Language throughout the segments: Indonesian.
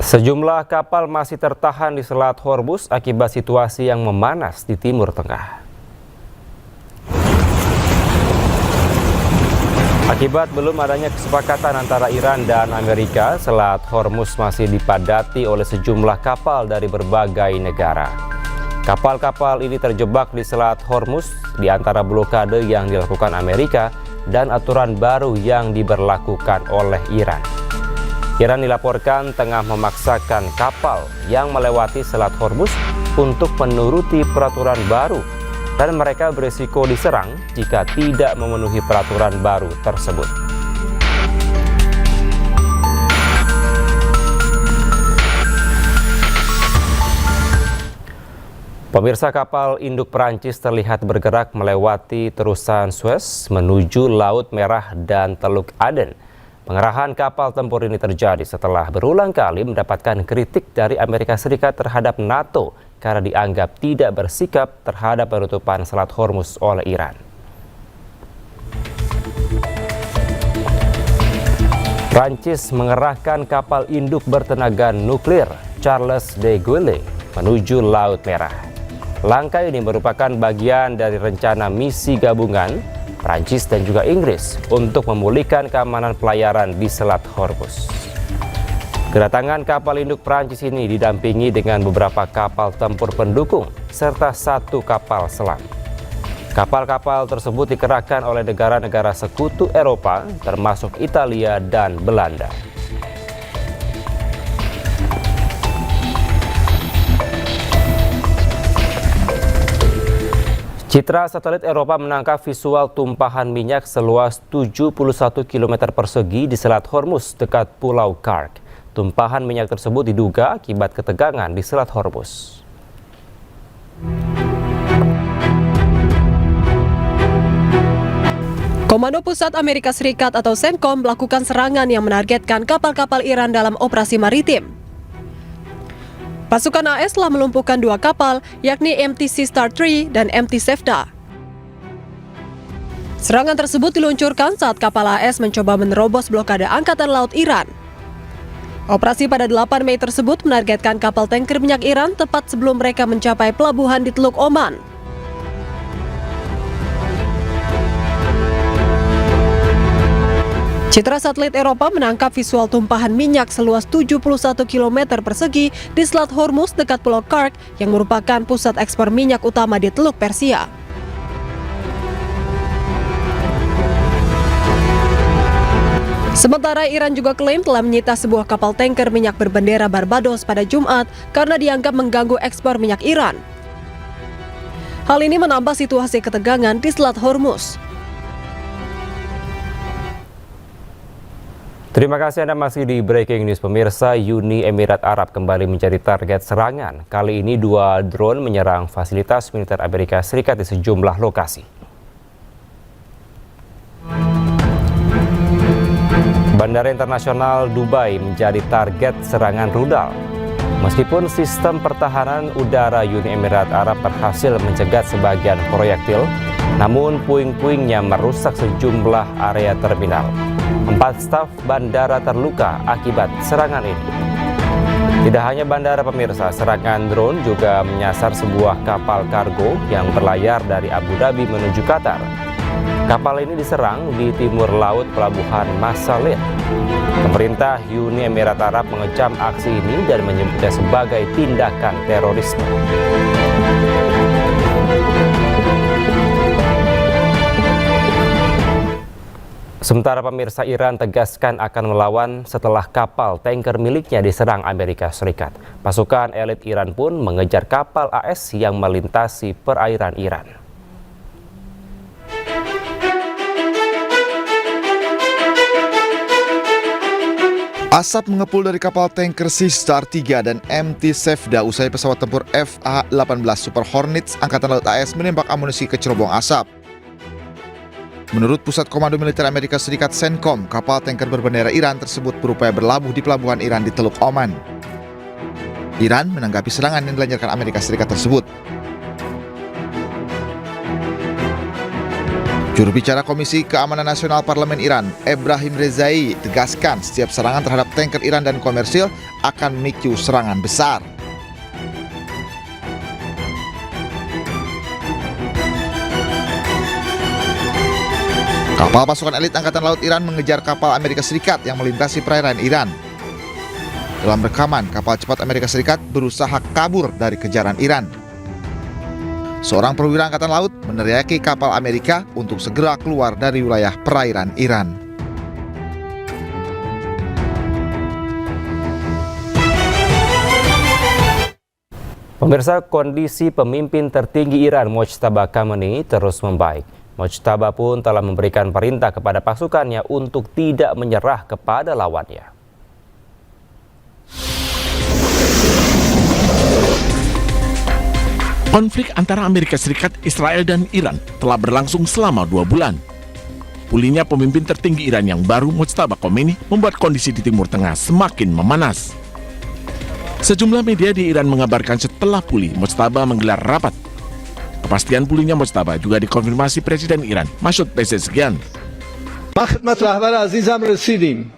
Sejumlah kapal masih tertahan di Selat Hormuz akibat situasi yang memanas di Timur Tengah. Akibat belum adanya kesepakatan antara Iran dan Amerika, Selat Hormuz masih dipadati oleh sejumlah kapal dari berbagai negara. Kapal-kapal ini terjebak di Selat Hormuz di antara blokade yang dilakukan Amerika dan aturan baru yang diberlakukan oleh Iran. Iran dilaporkan tengah memaksakan kapal yang melewati Selat Hormuz untuk menuruti peraturan baru dan mereka berisiko diserang jika tidak memenuhi peraturan baru tersebut. Pemirsa, kapal induk Perancis terlihat bergerak melewati terusan Suez menuju Laut Merah dan Teluk Aden. Pengerahan kapal tempur ini terjadi setelah berulang kali mendapatkan kritik dari Amerika Serikat terhadap NATO karena dianggap tidak bersikap terhadap penutupan Selat Hormuz oleh Iran. Prancis mengerahkan kapal induk bertenaga nuklir Charles de Gaulle menuju Laut Merah. Langkah ini merupakan bagian dari rencana misi gabungan Prancis dan juga Inggris untuk memulihkan keamanan pelayaran di Selat Hormuz. Kedatangan kapal induk Prancis ini didampingi dengan beberapa kapal tempur pendukung serta satu kapal selam. Kapal-kapal tersebut dikerahkan oleh negara-negara sekutu Eropa termasuk Italia dan Belanda. Citra satelit Eropa menangkap visual tumpahan minyak seluas 71 km persegi di Selat Hormuz dekat Pulau Kark. Tumpahan minyak tersebut diduga akibat ketegangan di Selat Hormuz. Komando Pusat Amerika Serikat atau CENTCOM melakukan serangan yang menargetkan kapal-kapal Iran dalam operasi maritim. Pasukan AS telah melumpuhkan dua kapal, yakni MT Sea Star 3 dan MT Sevda. Serangan tersebut diluncurkan saat kapal AS mencoba menerobos blokade Angkatan Laut Iran. Operasi pada 8 Mei tersebut menargetkan kapal tanker minyak Iran tepat sebelum mereka mencapai pelabuhan di Teluk Oman. Citra satelit Eropa menangkap visual tumpahan minyak seluas 71 km persegi di Selat Hormuz dekat Pulau Kark yang merupakan pusat ekspor minyak utama di Teluk Persia. Sementara Iran juga klaim telah menyita sebuah kapal tanker minyak berbendera Barbados pada Jumat karena dianggap mengganggu ekspor minyak Iran. Hal ini menambah situasi ketegangan di Selat Hormuz. Terima kasih Anda masih di Breaking News. Pemirsa, Uni Emirat Arab kembali menjadi target serangan. Kali ini dua drone menyerang fasilitas militer Amerika Serikat di sejumlah lokasi. Bandara Internasional Dubai menjadi target serangan rudal. Meskipun sistem pertahanan udara Uni Emirat Arab berhasil mencegat sebagian proyektil, namun puing-puingnya merusak sejumlah area terminal. 4 staf bandara terluka akibat serangan ini. Tidak hanya bandara, pemirsa, serangan drone juga menyasar sebuah kapal kargo yang berlayar dari Abu Dhabi menuju Qatar. Kapal ini diserang di timur laut pelabuhan Masalih. Pemerintah Uni Emirat Arab mengecam aksi ini dan menyebutnya sebagai tindakan terorisme. Sementara pemirsa, Iran tegaskan akan melawan setelah kapal tanker miliknya diserang Amerika Serikat. Pasukan elit Iran pun mengejar kapal AS yang melintasi perairan Iran. Asap mengepul dari kapal tanker Sea Star 3 dan MT Sevda usai pesawat tempur FA-18 Super Hornets Angkatan Laut AS menembak amunisi ke cerobong asap. Menurut Pusat Komando Militer Amerika Serikat CENTCOM, kapal tanker berbendera Iran tersebut berupaya berlabuh di pelabuhan Iran di Teluk Oman. Iran menanggapi serangan yang dilancarkan Amerika Serikat tersebut. Juru bicara Komisi Keamanan Nasional Parlemen Iran, Ebrahim Rezai, tegaskan setiap serangan terhadap tanker Iran dan komersil akan memicu serangan besar. Kapal pasukan elit Angkatan Laut Iran mengejar kapal Amerika Serikat yang melintasi perairan Iran. Dalam rekaman, kapal cepat Amerika Serikat berusaha kabur dari kejaran Iran. Seorang perwira Angkatan Laut meneriaki kapal Amerika untuk segera keluar dari wilayah perairan Iran. Pemirsa, kondisi pemimpin tertinggi Iran Mojtaba Khamenei terus membaik. Mojtaba pun telah memberikan perintah kepada pasukannya untuk tidak menyerah kepada lawannya. Konflik antara Amerika Serikat, Israel, dan Iran telah berlangsung selama 2 bulan. Pulihnya pemimpin tertinggi Iran yang baru, Mojtaba Khomeini, membuat kondisi di Timur Tengah semakin memanas. Sejumlah media di Iran mengabarkan setelah pulih, Mojtaba menggelar rapat. Kepastian pulihnya Mojtaba juga dikonfirmasi Presiden Iran, Masoud Pezeshkian. من خدمت رهبر عزیزم رسیدیم.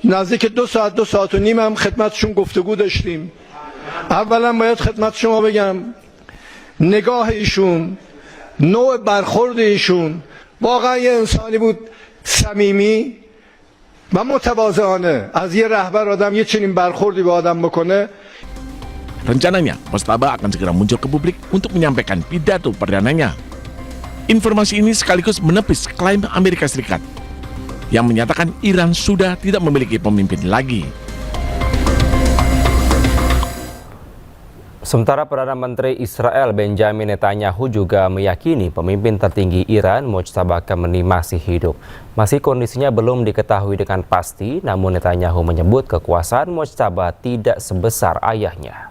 نزدیک 2 ساعت و نیم هم خدمتشون گفتگو داشتیم. اولا باید خدمت شما بگم نگاه ایشون، نوع برخورد ایشون واقعا یه انسانی بود صمیمی و متواضعانه. از یه رهبر آدم یه چنین برخوردی به آدم بکنه. Rencananya, Mojtaba akan segera muncul ke publik untuk menyampaikan pidato perdananya. Informasi ini sekaligus menepis klaim Amerika Serikat yang menyatakan Iran sudah tidak memiliki pemimpin lagi. Sementara Perdana Menteri Israel Benjamin Netanyahu juga meyakini pemimpin tertinggi Iran Mojtaba Khamenei masih hidup. Masih kondisinya belum diketahui dengan pasti, namun Netanyahu menyebut kekuasaan Mojtaba tidak sebesar ayahnya.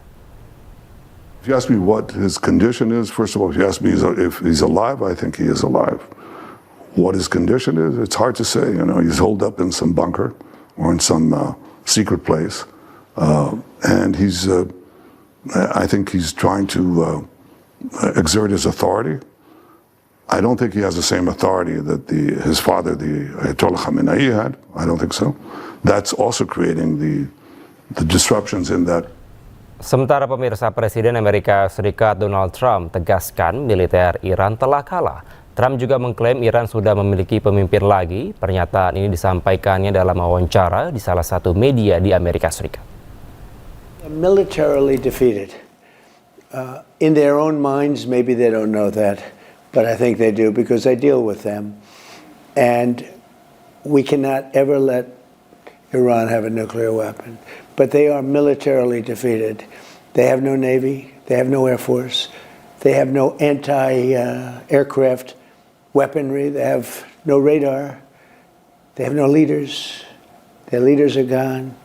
If you ask me what his condition is, first of all, if you ask me if he's alive, I think he is alive. What his condition is, it's hard to say. You know, he's holed up in some bunker or in some secret place, and he's. I think he's trying to exert his authority. I don't think he has the same authority that his father, the Ayatollah Khamenei, had. I don't think so. That's also creating the disruptions in that. Sementara pemirsa, Presiden Amerika Serikat Donald Trump tegaskan militer Iran telah kalah. Trump juga mengklaim Iran sudah memiliki pemimpin lagi. Pernyataan ini disampaikannya dalam wawancara di salah satu media di Amerika Serikat. Militarily defeated. In their own minds, maybe they don't know that, but I think they do because I deal with them. And we cannot ever let Iran have a nuclear weapon. But they are militarily defeated. They have no navy, they have no air force, they have no anti-aircraft weaponry, they have no radar, they have no leaders. Their leaders are gone.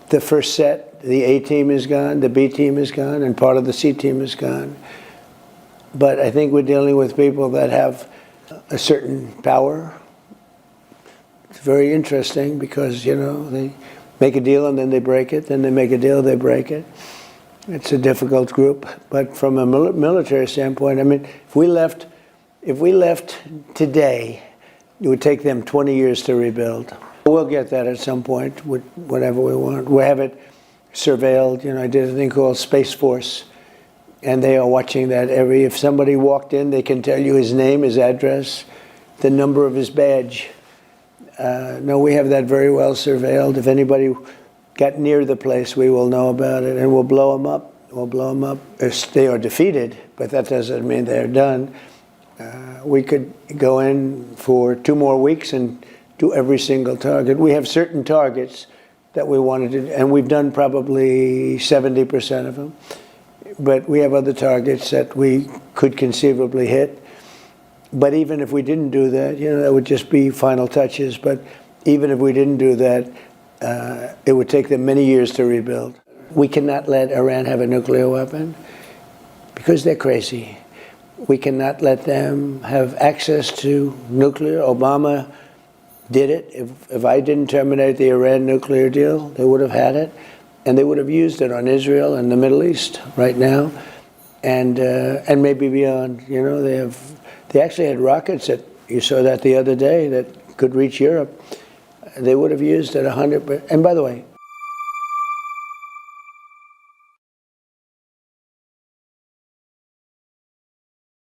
The first set, the A team is gone, the B team is gone, and part of the C team is gone. But I think we're dealing with people that have a certain power. It's very interesting because, you know, they make a deal and then they break it, then they make a deal, they break it. It's a difficult group, but from a military standpoint, I mean, if we left today, it would take them 20 years to rebuild. We'll get that at some point, whatever we want. We have it surveilled. You know, I did a thing called Space Force, and they are watching that if somebody walked in, they can tell you his name, his address, the number of his badge. No, we have that very well surveilled. If anybody got near the place, we will know about it, and we'll blow them up. We'll blow them up. They are defeated, but that doesn't mean they're done. We could go in for 2 more weeks and do every single target. We have certain targets that we wanted to, and we've done probably 70% of them. But we have other targets that we could conceivably hit. But even if we didn't do that, you know, that would just be final touches. But even if we didn't do that, it would take them many years to rebuild. We cannot let Iran have a nuclear weapon because they're crazy. We cannot let them have access to nuclear. Obama did it. If I didn't terminate the Iran nuclear deal, they would have had it, and they would have used it on Israel and the Middle East right now, and maybe beyond. You know, they actually had rockets at You saw that the other day that could reach Europe. They would have used it 100%. And by the way,